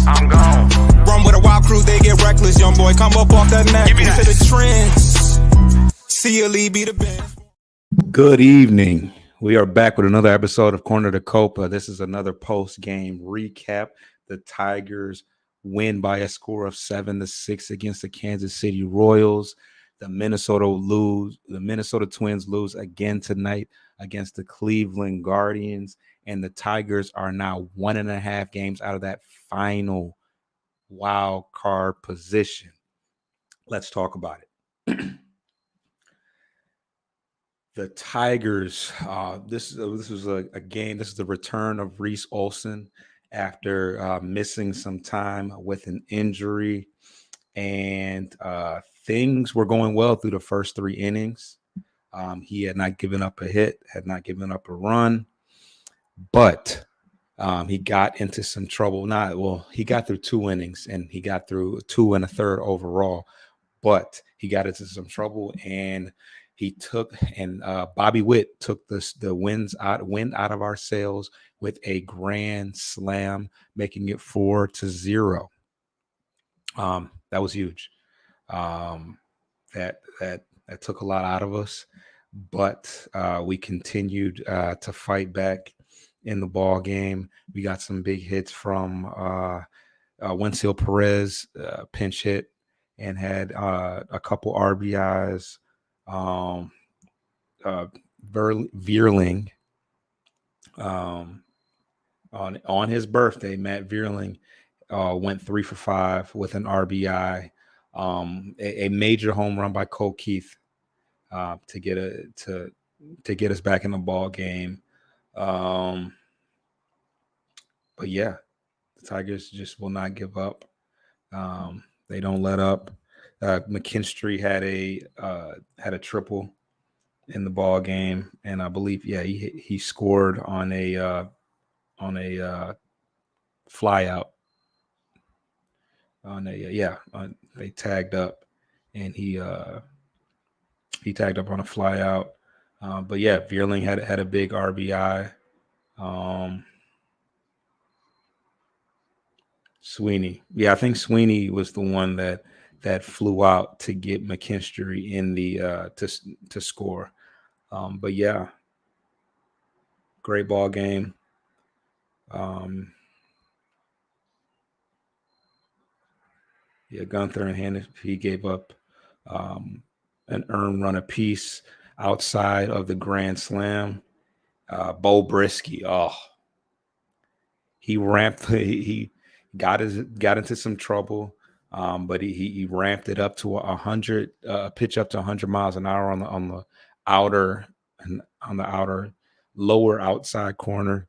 I'm gone. Run with a wild crew, they get reckless. Young boy, come up off that neck. Give me Into that. the trends. See a lead, be the band. Good evening. We are back with another episode of Corner to Copa. This is another post-game recap. The Tigers win by a score of 7-6 against the Kansas City Royals. The Minnesota Twins lose again tonight against the Cleveland Guardians, and the Tigers are now 1.5 games out of that final wild card position. Let's talk about it. The Tigers, this was a game. This is the return of Reese Olson after missing some time with an injury, and things were going well through the first 3 innings. He had not given up a hit, had not given up a run, but he got into some trouble. He got through 2 innings, and he got through 2 1/3 overall, but he got into some trouble, and Bobby Witt took the wind out of our sails with a grand slam, making it 4-0. That was huge. That took a lot out of us, but we continued to fight back in the ball game. We got some big hits from Wenzel Perez, pinch hit, and had a couple RBIs. Vierling, on his birthday, Matt Vierling went 3 for 5 with an RBI. A major home run by Cole Keith to get us back in the ball game. But yeah, the Tigers just will not give up. They don't let up. McKinstry had a triple in the ball game, and I believe he scored on a fly out. They tagged up, and he tagged up on a fly out. But yeah, Vierling had a big RBI. Sweeney, I think Sweeney was the one that flew out to get McKinstry in the to score. But yeah, great ball game. Gunther and Hannafy gave up an earned run apiece outside of the grand slam. Bo Brisky, he ramped. He got into some trouble. But he ramped it up to 100, pitch up to 100 miles an hour on the outer lower outside corner,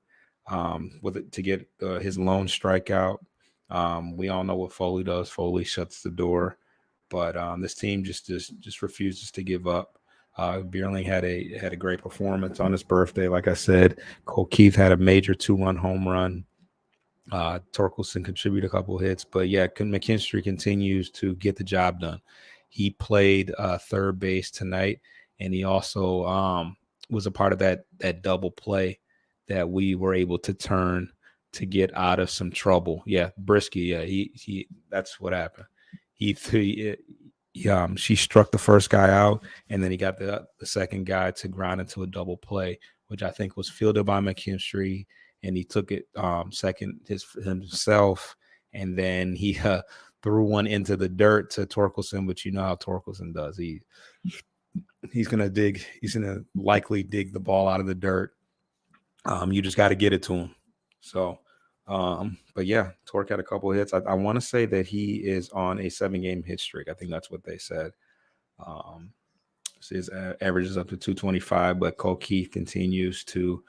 with it to get his lone strikeout. We all know what Foley does. Foley shuts the door, but this team just refuses to give up. Bierling had a great performance on his birthday. Like I said, Cole Keith had a major 2-run home run. Torkelson contributed a couple hits, but yeah, McKinstry continues to get the job done. He played third base tonight, and he also was a part of that double play that we were able to turn to get out of some trouble. Yeah, Brisky, he that's what happened. She struck the first guy out, and then he got the second guy to grind into a double play, which I think was fielded by McKinstry. And he took it second himself, and then he threw one into the dirt to Torkelson. But you know how Torkelson does. He's gonna dig. He's gonna likely dig the ball out of the dirt. You just got to get it to him. So, but yeah, Torque had a couple of hits. I want to say that he is on a 7-game hit streak. I think that's what they said. So his average is up to 225, but Cole Keith continues to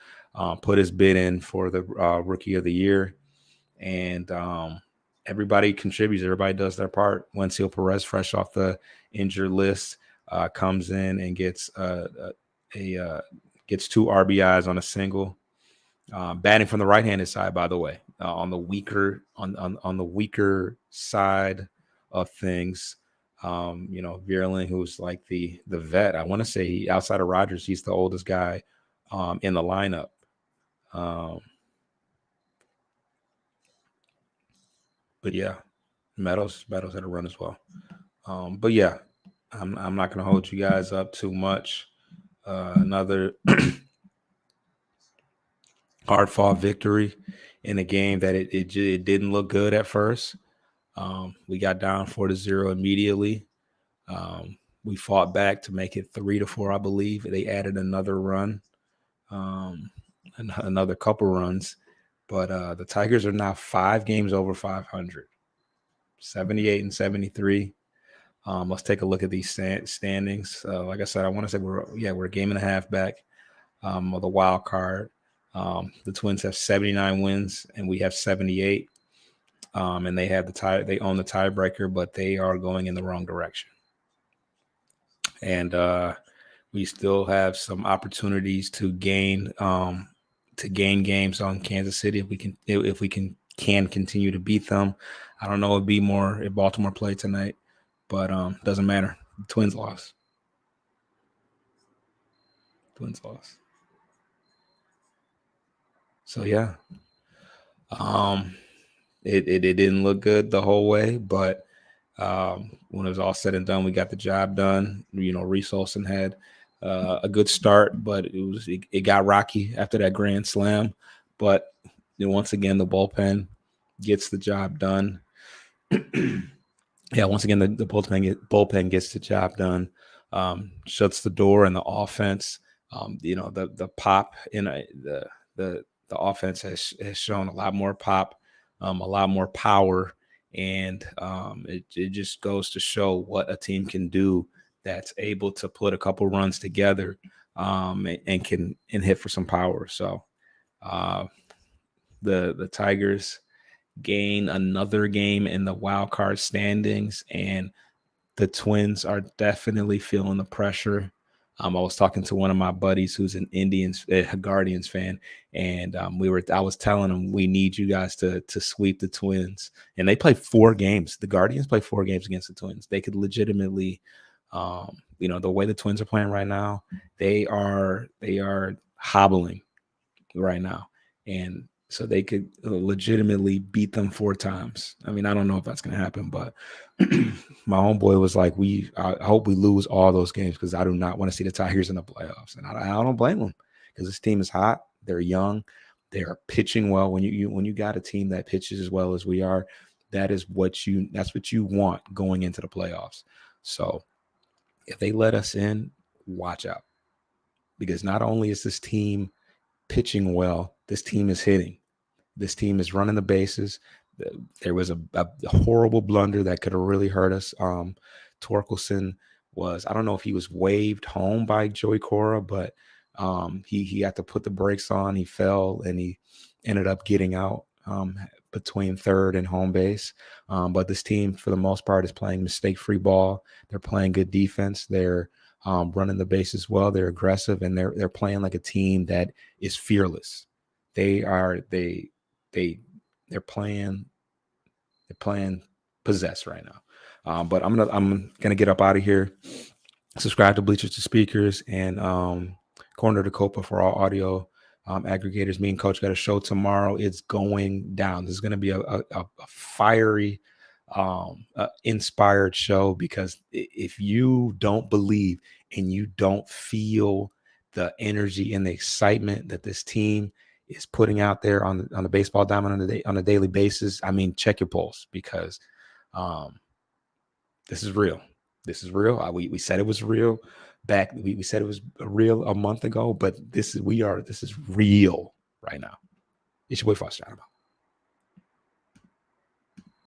put his bid in for the Rookie of the Year, and everybody contributes. Everybody does their part. Wenzel Perez, fresh off the injured list, comes in and gets 2 RBIs on a single. Batting from the right-handed side, by the way, on the weaker side of things. Vierling, who's like the vet. I want to say outside of Rogers, he's the oldest guy in the lineup. yeah, Meadows had a run as well. But yeah, I'm not going to hold you guys up too much. Another hard fought victory in a game that it didn't look good at first. We got down 4-0 immediately. We fought back to make it 3-4, I believe. They added another run, another couple runs. But the Tigers are now 5 games over 500, 78 and 73. Let's take a look at these standings. Like I said, I want to say we're a game and a half back of the wild card. The Twins have 79 wins and we have 78. And they have they own the tiebreaker, but they are going in the wrong direction. And we still have some opportunities to gain games on Kansas City if we can continue to beat them. I don't know. It'd be more if Baltimore play tonight, but doesn't matter. The Twins lost. So yeah, it didn't look good the whole way, but when it was all said and done, we got the job done. Reese Olson had a good start, but it got rocky after that grand slam. But once again, the bullpen gets the job done. Yeah, once again, the bullpen gets the job done. Shuts the door, and the offense. The pop in the offense has shown a lot more pop, a lot more power, and it just goes to show what a team can do that's able to put a couple runs together and can hit for some power. So the Tigers gain another game in the wild card standings, and the Twins are definitely feeling the pressure. I was talking to one of my buddies who's an Guardians fan, and I was telling him we need you guys to sweep the Twins. And they play 4 games. The Guardians play 4 games against the Twins. They could legitimately, the way the Twins are playing right now, they are hobbling right now, and so they could legitimately beat them 4 times. I mean, I don't know if that's going to happen, but my homeboy was like, I hope we lose all those games because I do not want to see the Tigers in the playoffs. And I don't blame them because this team is hot. They're young. They are pitching well. When you got a team that pitches as well as we are, that's what you want going into the playoffs. So if they let us in, watch out, because not only is this team pitching well, this team is hitting. This team is running the bases. There was a horrible blunder that could have really hurt us. Torkelson I don't know if he was waved home by Joey Cora, but he had to put the brakes on. He fell and he ended up getting out between third and home base. But this team, for the most part, is playing mistake-free ball. They're playing good defense. They're running the bases well. They're aggressive, and they're playing like a team that is fearless. They're playing possess right now. But I'm gonna get up out of here. Subscribe to Bleachers to Speakers and Corner to Copa for all audio aggregators. Me and Coach got a show tomorrow. It's going down. This is gonna be a fiery, inspired show, because if you don't believe and you don't feel the energy and the excitement that this team is putting out there on the baseball diamond on a daily basis, I mean, check your pulse, because this is real. This is real. We said it was real back. We said it was real a month ago, but this is real right now. It's your boy Foster.